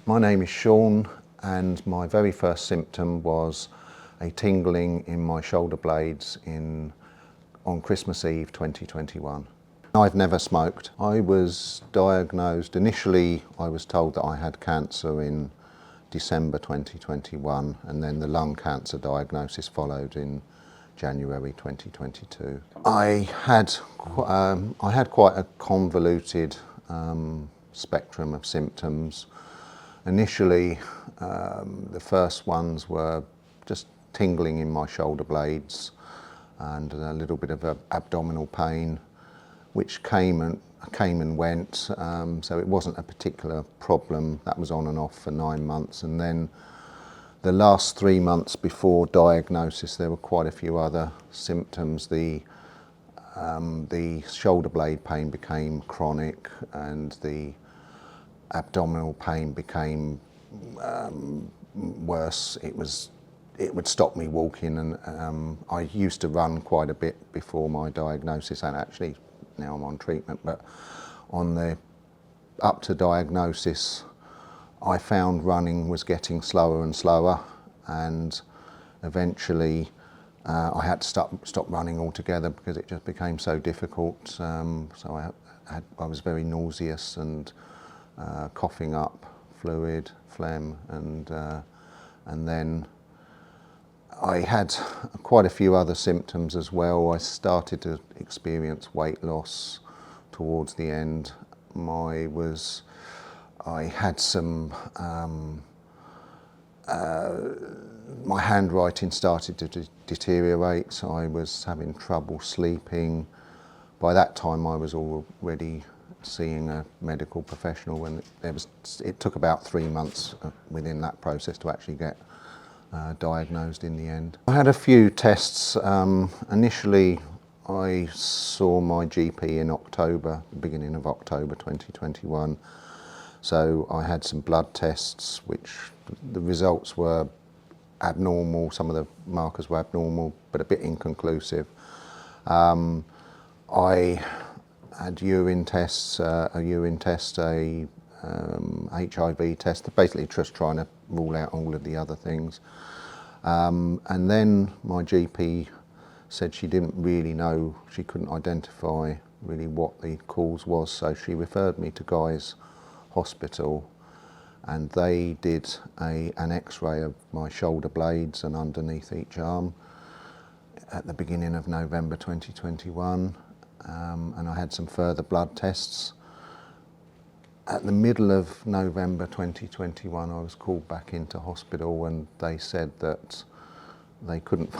My name is Shaun, and my very first symptom was a tingling in my shoulder blades on Christmas Eve 2021. I've never smoked. I was diagnosed, initially I was told that I had cancer in December 2021, and then the lung cancer diagnosis followed in January 2022. I had quite a convoluted spectrum of symptoms. Initially, the first ones were just tingling in my shoulder blades and a little bit of abdominal pain, which came and went, so it wasn't a particular problem. That was on and off for 9 months, and then the last 3 months before diagnosis there were quite a few other symptoms. The shoulder blade pain became chronic, and the abdominal pain became worse. It would stop me walking, and I used to run quite a bit before my diagnosis, and actually now I'm on treatment, but up to diagnosis I found running was getting slower and slower, and eventually I had to stop running altogether because it just became so difficult. So I was very nauseous and coughing up fluid, phlegm, and then I had quite a few other symptoms as well. I started to experience weight loss towards the end. I had some, my handwriting started to deteriorate, so I was having trouble sleeping. By that time I was already seeing a medical professional, and it took about 3 months within that process to actually get diagnosed in the end. I had a few tests. Initially I saw my GP in October, the beginning of October 2021. So I had some blood tests, which the results were abnormal. Some of the markers were abnormal, but a bit inconclusive. I had urine tests, a HIV test, basically just trying to rule out all of the other things. And then my GP said she didn't really know, she couldn't identify really what the cause was, so she referred me to Guy's Hospital, and they did an x-ray of my shoulder blades and underneath each arm at the beginning of November 2021, and I had some further blood tests. At the middle of November 2021 I was called back into hospital, and they said that they couldn't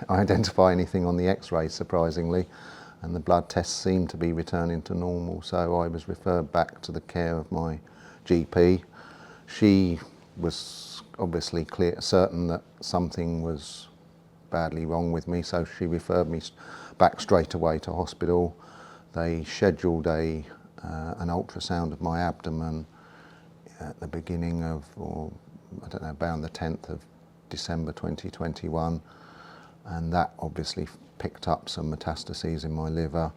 identify anything on the x-ray, surprisingly, and the blood tests seemed to be returning to normal, so I was referred back to the care of my GP. She was obviously certain that something was badly wrong with me, so she referred me back straight away to hospital. They scheduled an ultrasound of my abdomen at the beginning of, or I don't know, around the 10th of December 2021, and that obviously picked up some metastases in my liver.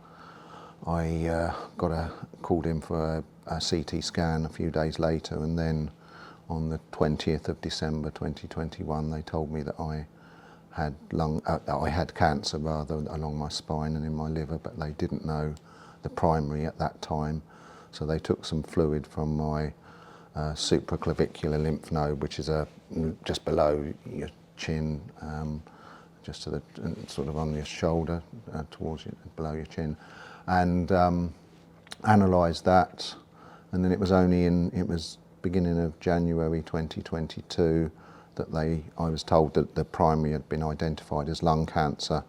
I got called in for a CT scan a few days later, and then on the 20th of December 2021 they told me that I had cancer rather along my spine and in my liver, but they didn't know the primary at that time. So they took some fluid from my supraclavicular lymph node, which is just below your chin, just to the sort of on your shoulder, towards below your chin, and analysed that. And then it was beginning of January 2022 that I was told that the primary had been identified as lung cancer,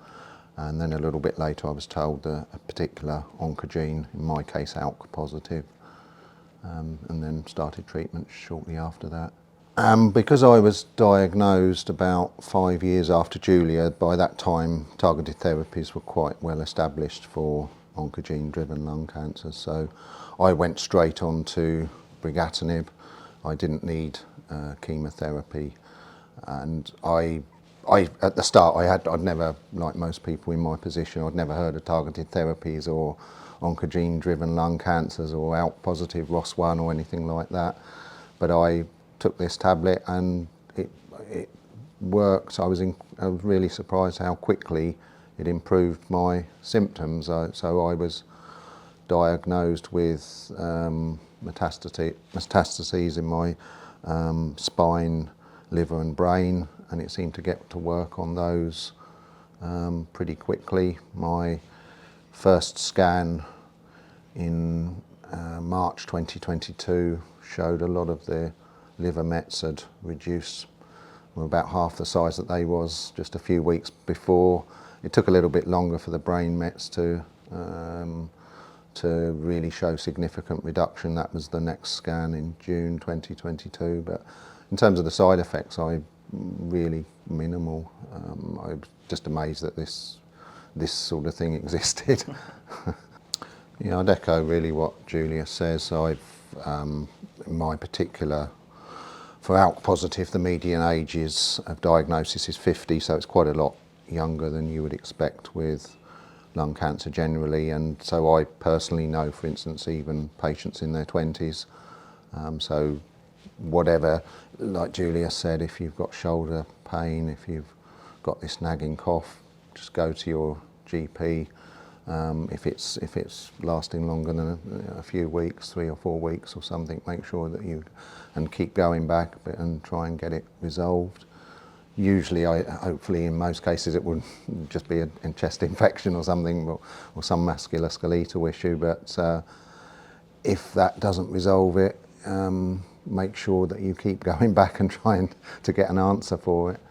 and then a little bit later I was told that a particular oncogene, in my case ALK positive, and then started treatment shortly after that. Because I was diagnosed about 5 years after Julia, by that time targeted therapies were quite well established for oncogene-driven lung cancer, so I went straight on to brigatinib. I didn't need chemotherapy, and at the start I'd never, like most people in my position, I'd never heard of targeted therapies or oncogene-driven lung cancers or ALK positive ROS1 or anything like that. But I took this tablet and it worked. I was really surprised how quickly it improved my symptoms. So I was diagnosed with metastases in my spine, liver and brain, and it seemed to get to work on those pretty quickly. My first scan in March 2022 showed a lot of the liver mets had reduced, were about half the size that they was just a few weeks before. It took a little bit longer for the brain mets to really show significant reduction. That was the next scan in June 2022. But in terms of the side effects, really minimal. I was just amazed that this sort of thing existed. Yeah, I'd echo really what Julia says. In my particular, for ALK positive, the median age of diagnosis is 50, so it's quite a lot younger than you would expect with lung cancer generally. And so I personally know, for instance, even patients in their 20s. So whatever, like Julia said, if you've got shoulder pain, if you've got this nagging cough, just go to your GP. If it's lasting longer than a few weeks, 3 or 4 weeks or something, make sure that and keep going back and try and get it resolved. Usually, hopefully in most cases, it would just be a chest infection or something, or some musculoskeletal issue. But if that doesn't resolve it, make sure that you keep going back and trying to get an answer for it.